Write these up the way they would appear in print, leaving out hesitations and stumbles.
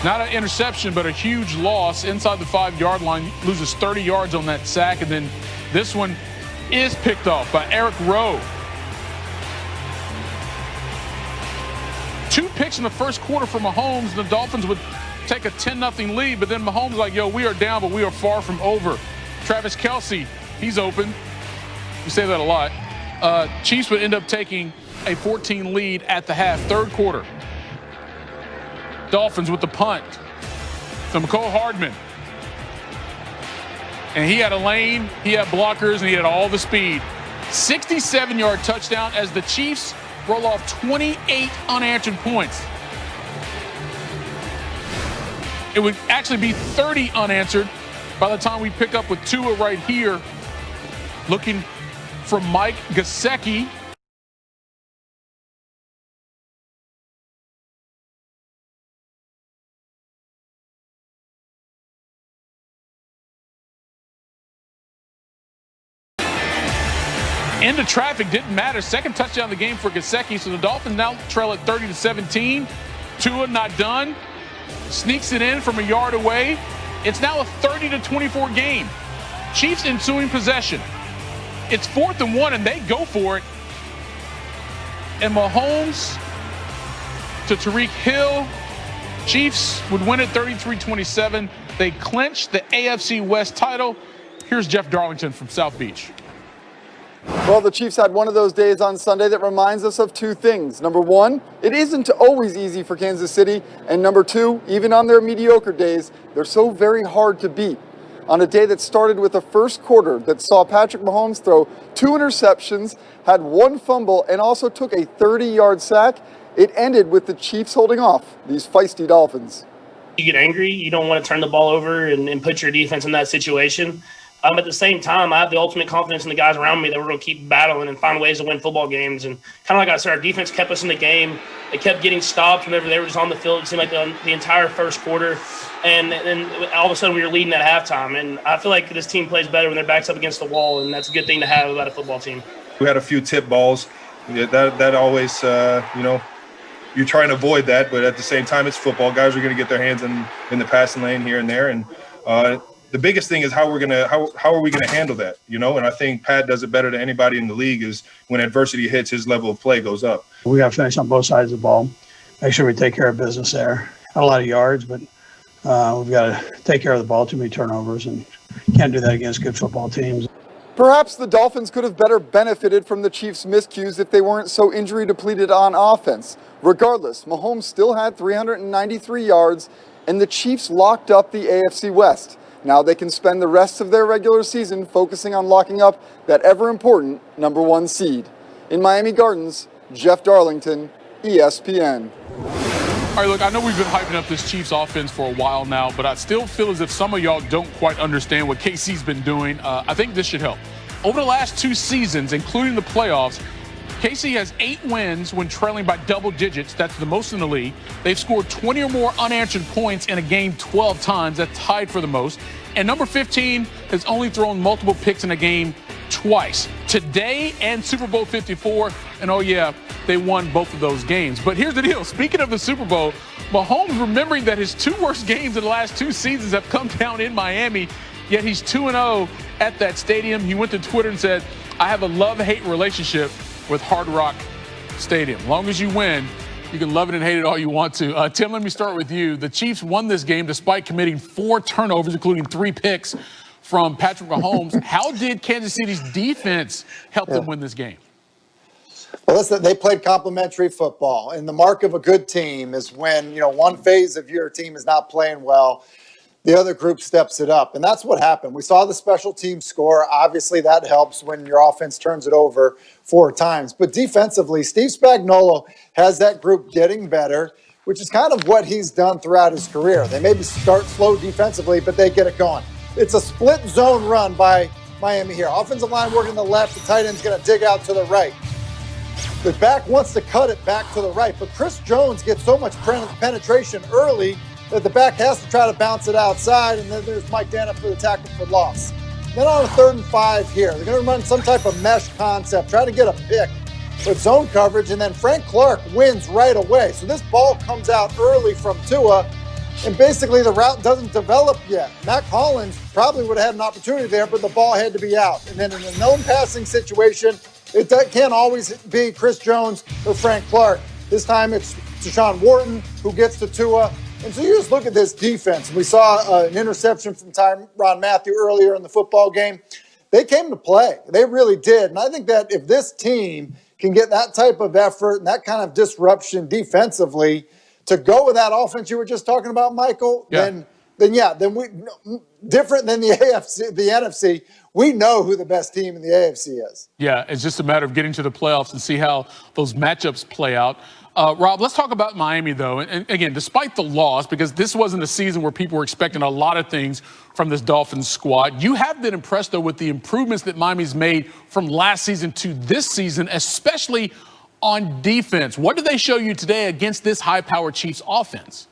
Not an interception, but a huge loss inside the 5-yard line. Loses 30 yards on that sack, and then this one is picked off by Eric Rowe. 2 picks in the first quarter for Mahomes, and the Dolphins would take a 10-0 lead, but then Mahomes like, yo, we are down, but we are far from over. Travis Kelce, he's open. We say that a lot. Chiefs would end up taking a 14 lead at the half, third quarter. Dolphins with the punt to McCole Hardman. And he had a lane, he had blockers, and he had all the speed. 67-yard touchdown as the Chiefs roll off 28 unanswered points. It would actually be 30 unanswered by the time we pick up with Tua right here. Looking for Mike Gesicki. Into traffic, didn't matter. Second touchdown of the game for Gesicki, so the Dolphins now trail at 30-17. Tua not done. Sneaks it in from a yard away. It's now a 30-24 game. Chiefs ensuing possession. It's 4th and 1, and they go for it. And Mahomes to Tyreek Hill. Chiefs would win it 33-27. They clinch the AFC West title. Here's Jeff Darlington from South Beach. Well, the Chiefs had one of those days on Sunday that reminds us of 2 things. Number 1, it isn't always easy for Kansas City. And number 2, even on their mediocre days, they're so very hard to beat. On a day that started with a first quarter that saw Patrick Mahomes throw 2 interceptions, had 1 fumble, and also took a 30-yard sack, it ended with the Chiefs holding off these feisty Dolphins. You get angry. You don't want to turn the ball over and put your defense in that situation. At the same time, I have the ultimate confidence in the guys around me that we're going to keep battling and find ways to win football games. And kind of like I said, our defense kept us in the game. They kept getting stopped whenever they were just on the field. It seemed like the entire first quarter. And then all of a sudden we were leading at halftime. And I feel like this team plays better when their back's up against the wall, and that's a good thing to have about a football team. We had a few tip balls. That always, you're trying to avoid that. But at the same time, it's football. Guys are going to get their hands in the passing lane here and there. And the biggest thing is how are we gonna handle that, And I think Pat does it better than anybody in the league. Is when adversity hits, his level of play goes up. We got to finish on both sides of the ball. Make sure we take care of business there. Not a lot of yards, but we've got to take care of the ball. Too many turnovers, and can't do that against good football teams. Perhaps the Dolphins could have better benefited from the Chiefs' miscues if they weren't so injury depleted on offense. Regardless, Mahomes still had 393 yards, and the Chiefs locked up the AFC West. Now they can spend the rest of their regular season focusing on locking up that ever-important number 1 seed. In Miami Gardens, Jeff Darlington, ESPN. All right, look, I know we've been hyping up this Chiefs offense for a while now, but I still feel as if some of y'all don't quite understand what KC's been doing. I think this should help. Over the last 2 seasons, including the playoffs, KC has 8 wins when trailing by double digits. That's the most in the league. They've scored 20 or more unanswered points in a game 12 times. That's tied for the most. And number 15 has only thrown multiple picks in a game twice. Today and Super Bowl 54. And oh yeah, they won both of those games. But here's the deal. Speaking of the Super Bowl, Mahomes remembering that his 2 worst games in the last 2 seasons have come down in Miami, yet he's 2-0 at that stadium. He went to Twitter and said, I have a love-hate relationship with Hard Rock Stadium. As long as you win, you can love it and hate it all you want to. Tim, let me start with you. The Chiefs won this game despite committing 4 turnovers, including 3 picks from Patrick Mahomes. How did Kansas City's defense help them win this game? Well, listen, they played complementary football, and the mark of a good team is when, one phase of your team is not playing well, the other group steps it up. And that's what happened. We saw the special team score. Obviously, that helps when your offense turns it over 4 times. But defensively, Steve Spagnuolo has that group getting better, which is kind of what he's done throughout his career. They maybe start slow defensively, but they get it going. It's a split zone run by Miami here. Offensive line working to the left. The tight end's going to dig out to the right. The back wants to cut it back to the right, but Chris Jones gets so much penetration early that the back has to try to bounce it outside, and then there's Mike Dana for the tackle for loss. Then on a 3rd and 5 here, they're going to run some type of mesh concept, try to get a pick with zone coverage, and then Frank Clark wins right away. So this ball comes out early from Tua, and basically the route doesn't develop yet. Mac Hollins probably would have had an opportunity there, but the ball had to be out. And then in a known passing situation, it can't always be Chris Jones or Frank Clark. This time it's Deshaun Wharton who gets to Tua. And so you just look at this defense. We saw an interception from Tyrann Mathieu earlier in the football game. They came to play. They really did. And I think that if this team can get that type of effort and that kind of disruption defensively to go with that offense you were just talking about, Michael, then we, different than the AFC, the NFC, we know who the best team in the AFC is. Yeah, it's just a matter of getting to the playoffs and see how those matchups play out. Rob, let's talk about Miami, though. And again, despite the loss, because this wasn't a season where people were expecting a lot of things from this Dolphins squad, you have been impressed, though, with the improvements that Miami's made from last season to this season, especially on defense. What did they show you today against this high-powered Chiefs offense?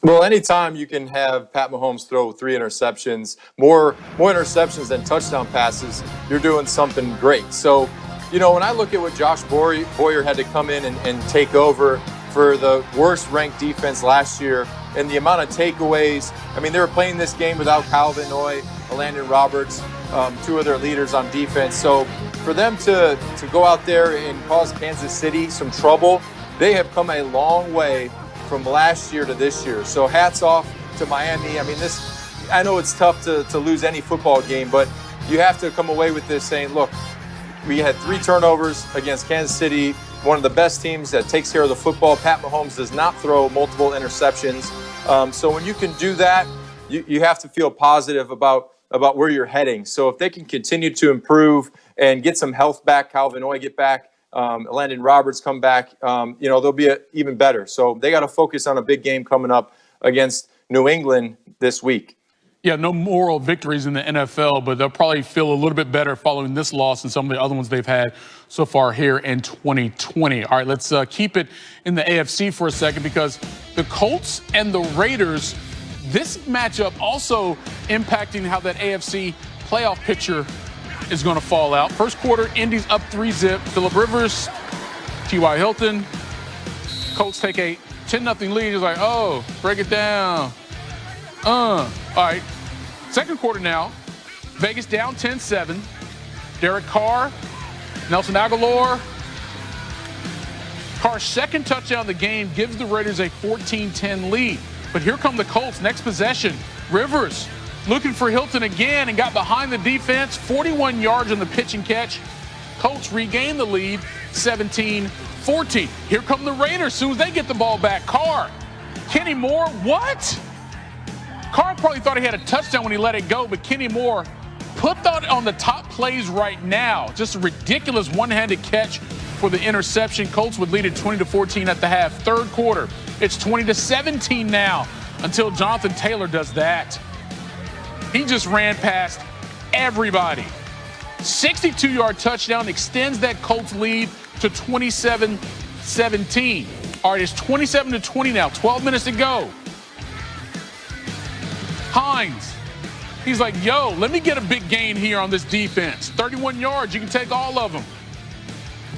Well, anytime you can have Pat Mahomes throw 3 interceptions, more interceptions than touchdown passes, you're doing something great. So, you know, when I look at what Josh Boyer had to come in and take over for the worst-ranked defense last year and the amount of takeaways, I mean, they were playing this game without Kyle Van Noy, Landon Roberts, 2 of their leaders on defense. So for them to go out there and cause Kansas City some trouble, they have come a long way from last year to this year. So hats off to Miami. I mean, I know it's tough to lose any football game, but you have to come away with this saying, look, we had 3 turnovers against Kansas City, one of the best teams that takes care of the football. Pat Mahomes does not throw multiple interceptions. So when you can do that, you have to feel positive about where you're heading. So if they can continue to improve and get some health back, Kyle Van Noy get back, Landon Roberts come back, they'll be even better. So they got to focus on a big game coming up against New England this week. Yeah, no moral victories in the NFL, but they'll probably feel a little bit better following this loss and some of the other ones they've had so far here in 2020. All right, let's keep it in the AFC for a second, because the Colts and the Raiders, this matchup also impacting how that AFC playoff picture is going to fall out. First quarter, Indy's up 3-zip. Phillip Rivers, T.Y. Hilton. Colts take a 10-0 lead. It's like, oh, break it down. All right. Second quarter now. Vegas down 10-7. Derek Carr, Nelson Aguilar. Carr's second touchdown of the game gives the Raiders a 14-10 lead. But here come the Colts. Next possession. Rivers looking for Hilton again and got behind the defense. 41 yards on the pitch and catch. Colts regain the lead, 17-14. Here come the Raiders as soon as they get the ball back. Carr, Kenny Moore, what? Carr probably thought he had a touchdown when he let it go, but Kenny Moore put that on the top plays right now. Just a ridiculous one-handed catch for the interception. Colts would lead it 20-14 at the half. Third quarter, it's 20-17 now until Jonathan Taylor does that. He just ran past everybody. 62-yard touchdown extends that Colts lead to 27-17. All right, it's 27-20 now, 12 minutes to go. Hines, he's like, yo, let me get a big gain here on this defense. 31 yards, you can take all of them.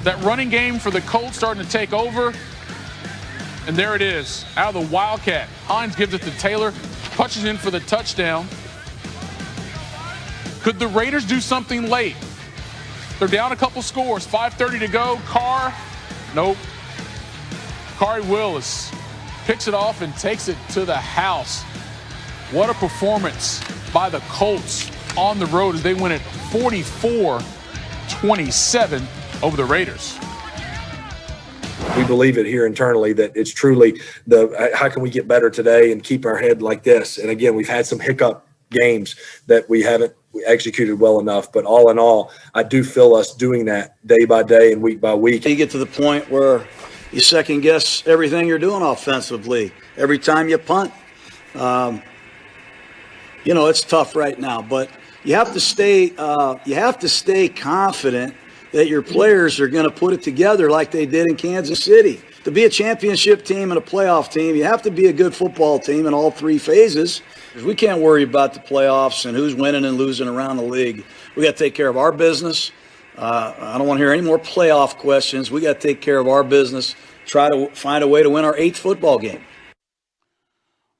That running game for the Colts starting to take over. And there it is, out of the Wildcat. Hines gives it to Taylor, punches in for the touchdown. Could the Raiders do something late? They're down a couple scores, 5:30 to go. Carr, nope. Khari Willis picks it off and takes it to the house. What a performance by the Colts on the road as they win it 44-27 over the Raiders. We believe it here internally that it's truly how can we get better today and keep our head like this? And again, we've had some hiccup games that we haven't executed well enough, but all in all, I do feel us doing that day by day and week by week. You get to the point where you second guess everything you're doing offensively every time you punt. It's tough right now, but you have to stay confident that your players are going to put it together like they did in Kansas City. To be a championship team and a playoff team, you have to be a good football team in all 3 phases. We can't worry about the playoffs and who's winning and losing around the league. We got to take care of our business. I don't want to hear any more playoff questions. We got to take care of our business, try to find a way to win our 8th football game.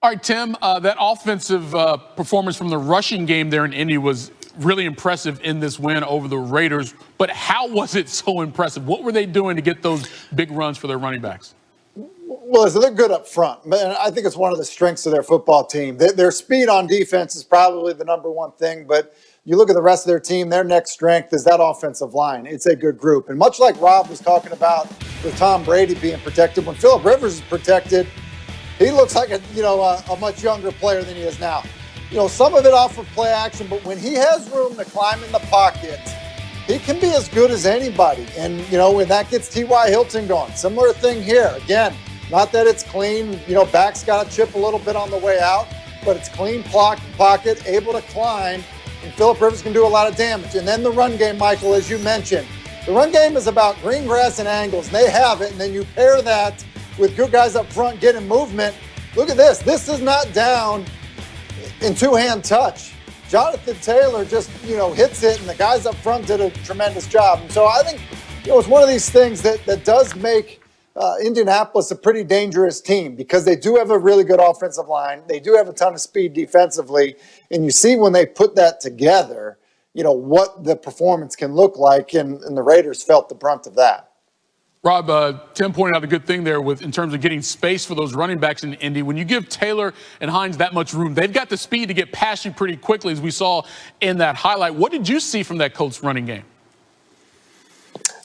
All right, Tim, that offensive performance from the rushing game there in Indy was really impressive in this win over the Raiders. But how was it so impressive? What were they doing to get those big runs for their running backs? Well, so they're good up front. Man, I think it's one of the strengths of their football team. Their speed on defense is probably the number one thing, but you look at the rest of their team, their next strength is that offensive line. It's a good group. And much like Rob was talking about with Tom Brady being protected, when Phillip Rivers is protected, he looks like a much younger player than he is now. Some of it off of play action, but when he has room to climb in the pocket, he can be as good as anybody. And, when that gets T.Y. Hilton going, similar thing here. Again, not that it's clean, back's got to chip a little bit on the way out, but it's clean pocket, able to climb, and Phillip Rivers can do a lot of damage. And then the run game, Michael, as you mentioned, the run game is about green grass and angles, and they have it, and then you pair that with good guys up front getting movement. Look at this. This is not down in two-hand touch. Jonathan Taylor just, hits it, and the guys up front did a tremendous job. And so I think, it's one of these things that does make Indianapolis a pretty dangerous team because they do have a really good offensive line. They do have a ton of speed defensively. And you see when they put that together, what the performance can look like, and the Raiders felt the brunt of that. Rob, Tim pointed out a good thing there in terms of getting space for those running backs in Indy. When you give Taylor and Hines that much room, they've got the speed to get past you pretty quickly, as we saw in that highlight. What did you see from that Colts running game?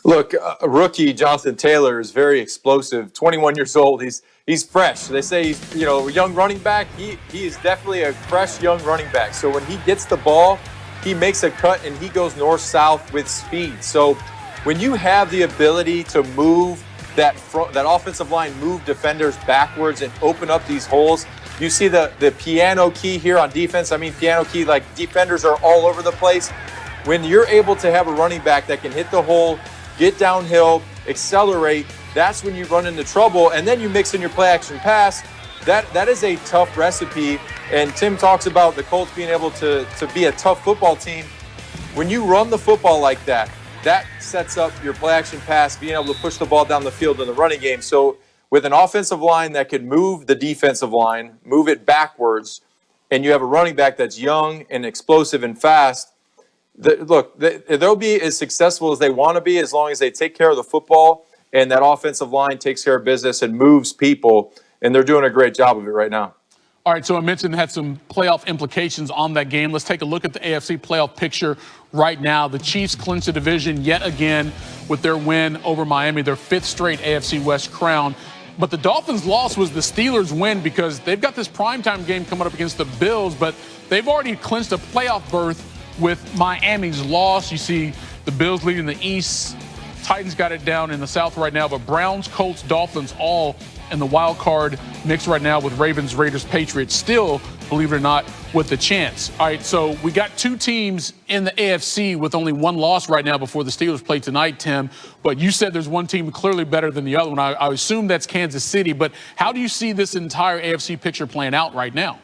Look, a rookie, Jonathan Taylor, is very explosive. 21 years old. He's fresh. They say he's a young running back. He is definitely a fresh young running back. So when he gets the ball, he makes a cut and he goes north-south with speed. So when you have the ability to move that offensive line, move defenders backwards and open up these holes, you see the piano key here on defense. I mean, piano key, like defenders are all over the place. When you're able to have a running back that can hit the hole, get downhill, accelerate, that's when you run into trouble. And then you mix in your play action pass. That is a tough recipe. And Tim talks about the Colts being able to be a tough football team. When you run the football like that, that sets up your play action pass, being able to push the ball down the field in the running game. So with an offensive line that could move the defensive line, move it backwards, and you have a running back that's young and explosive and fast, they'll be as successful as they want to be as long as they take care of the football and that offensive line takes care of business and moves people, and they're doing a great job of it right now. All right, so I mentioned had some playoff implications on that game. Let's take a look at the AFC playoff picture right now. The Chiefs clinched the division yet again with their win over Miami, their fifth straight AFC West crown. But the Dolphins' loss was the Steelers' win because they've got this primetime game coming up against the Bills, but they've already clinched a playoff berth with Miami's loss. You see the Bills leading the East. Titans got it down in the South right now, but Browns, Colts, Dolphins all in the wild card mix right now with Ravens, Raiders, Patriots still, believe it or not, with the chance. All right, so we got two teams in the AFC with only one loss right now before the Steelers play tonight, Tim. But you said there's one team clearly better than the other one. I assume that's Kansas City. But how do you see this entire AFC picture playing out right now?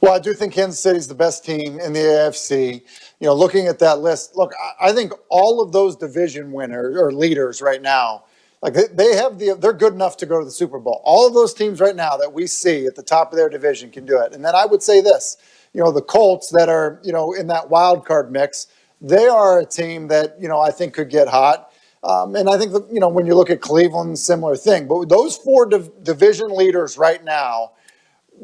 Well, I do think Kansas City's the best team in the AFC. Looking at that list, look, I think all of those division winners or leaders right now, like they're good enough to go to the Super Bowl. All of those teams right now that we see at the top of their division can do it. And then I would say this, the Colts that are, in that wild card mix, they are a team that, I think could get hot. And I think that, when you look at Cleveland, similar thing. But those four division leaders right now,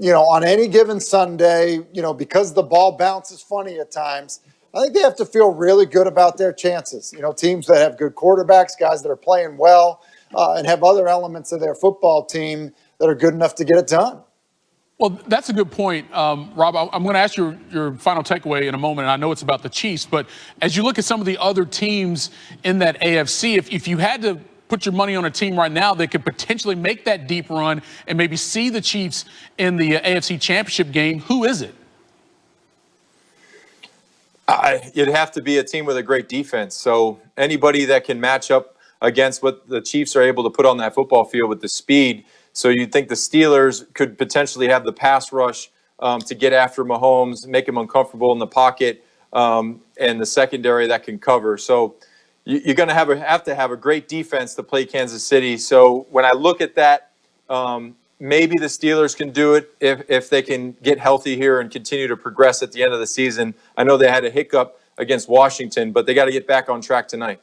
on any given Sunday, because the ball bounces funny at times, I think they have to feel really good about their chances. Teams that have good quarterbacks, guys that are playing well, and have other elements of their football team that are good enough to get it done. Well, that's a good point, Rob. I'm going to ask your final takeaway in a moment, and I know it's about the Chiefs. But as you look at some of the other teams in that AFC, if you had to put your money on a team right now that could potentially make that deep run and maybe see the Chiefs in the AFC Championship game, who is it? It'd have to be a team with a great defense. So anybody that can match up against what the Chiefs are able to put on that football field with the speed. So you'd think the Steelers could potentially have the pass rush to get after Mahomes, make him uncomfortable in the pocket, and the secondary that can cover. So you're going to have to have a great defense to play Kansas City. So when I look at that, maybe the Steelers can do it if they can get healthy here and continue to progress at the end of the season. I know they had a hiccup against Washington, but they got to get back on track tonight.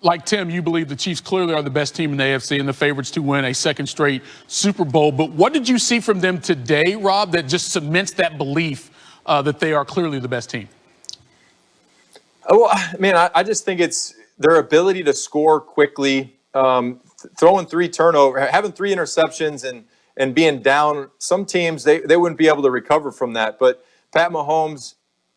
Like Tim, you believe the Chiefs clearly are the best team in the AFC and the favorites to win a second straight Super Bowl. But what did you see from them today, Rob, that just cements that belief that they are clearly the best team? Well, man, I just think it's their ability to score quickly, throwing 3 turnovers, having 3 interceptions and being down. Some teams, they wouldn't be able to recover from that. But Pat Mahomes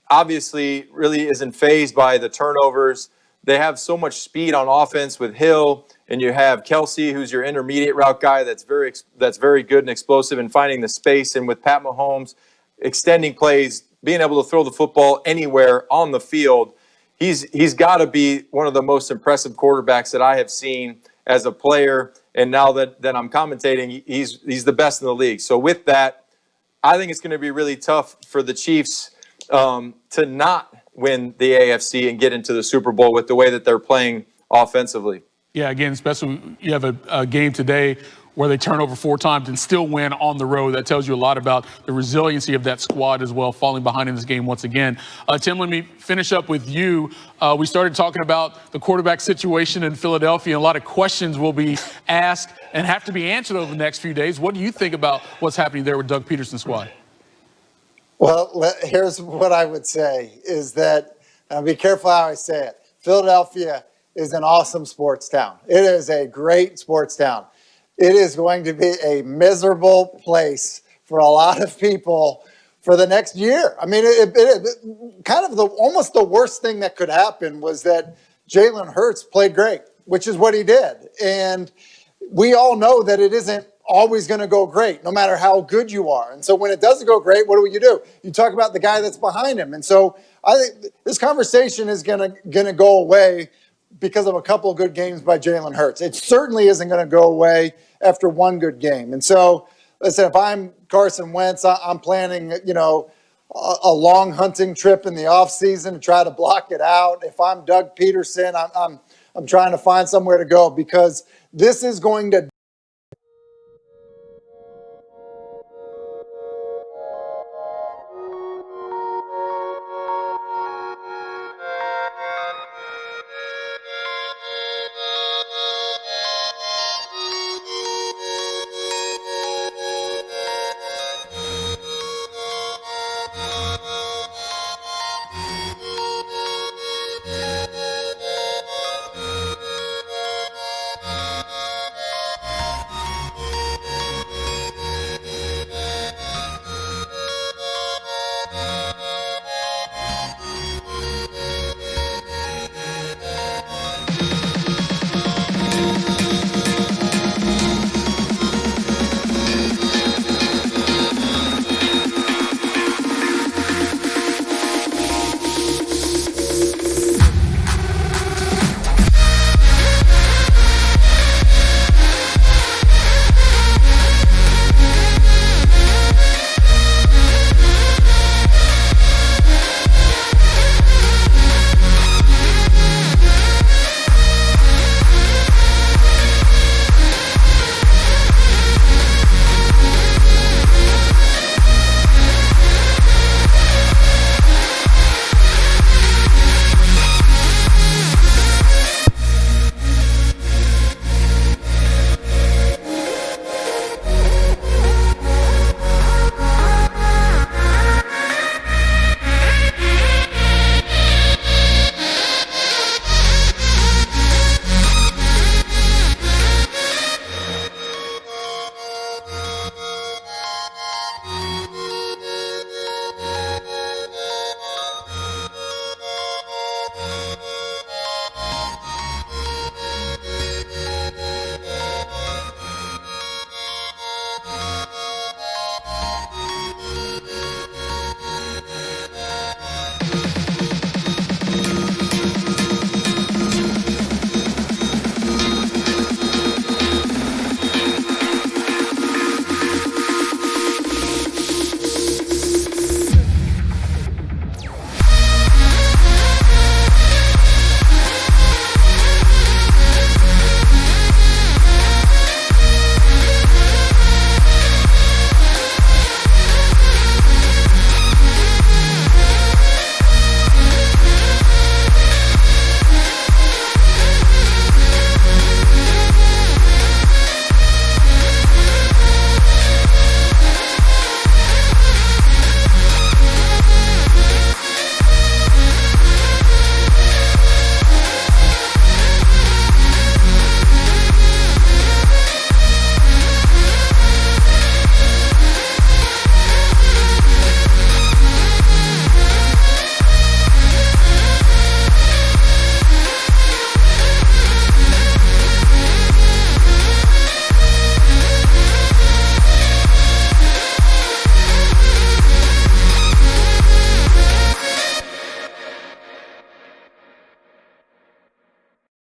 obviously really isn't fazed by the turnovers. They have so much speed on offense with Hill, and you have Kelsey, who's your intermediate route guy that's very good and explosive in finding the space. And with Pat Mahomes extending plays, being able to throw the football anywhere on the field, he's got to be one of the most impressive quarterbacks that I have seen as a player. And now that I'm commentating, he's the best in the league. So with that, I think it's going to be really tough for the Chiefs to not win the AFC and get into the Super Bowl with the way that they're playing offensively. Yeah, again, especially you have a game today where they turn over 4 times and still win on the road. That tells you a lot about the resiliency of that squad as well, falling behind in this game once again. Tim, let me finish up with you. We started talking about the quarterback situation in Philadelphia, and a lot of questions will be asked and have to be answered over the next few days. What do you think about what's happening there with Doug Peterson's squad? Well, here's what I would say is that, be careful how I say it, Philadelphia is an awesome sports town. It is a great sports town. It is going to be a miserable place for a lot of people for the next year. I mean, kind of almost the worst thing that could happen was that Jalen Hurts played great, which is what he did. And we all know that it isn't always going to go great, no matter how good you are. And so when it doesn't go great, what do? You talk about the guy that's behind him. And so I think this conversation is going to go away because of a couple of good games by Jalen Hurts. It certainly isn't going to go away after one good game. And so, listen, if I'm Carson Wentz, I'm planning, a long hunting trip in the offseason to try to block it out. If I'm Doug Peterson, I'm trying to find somewhere to go because this is going to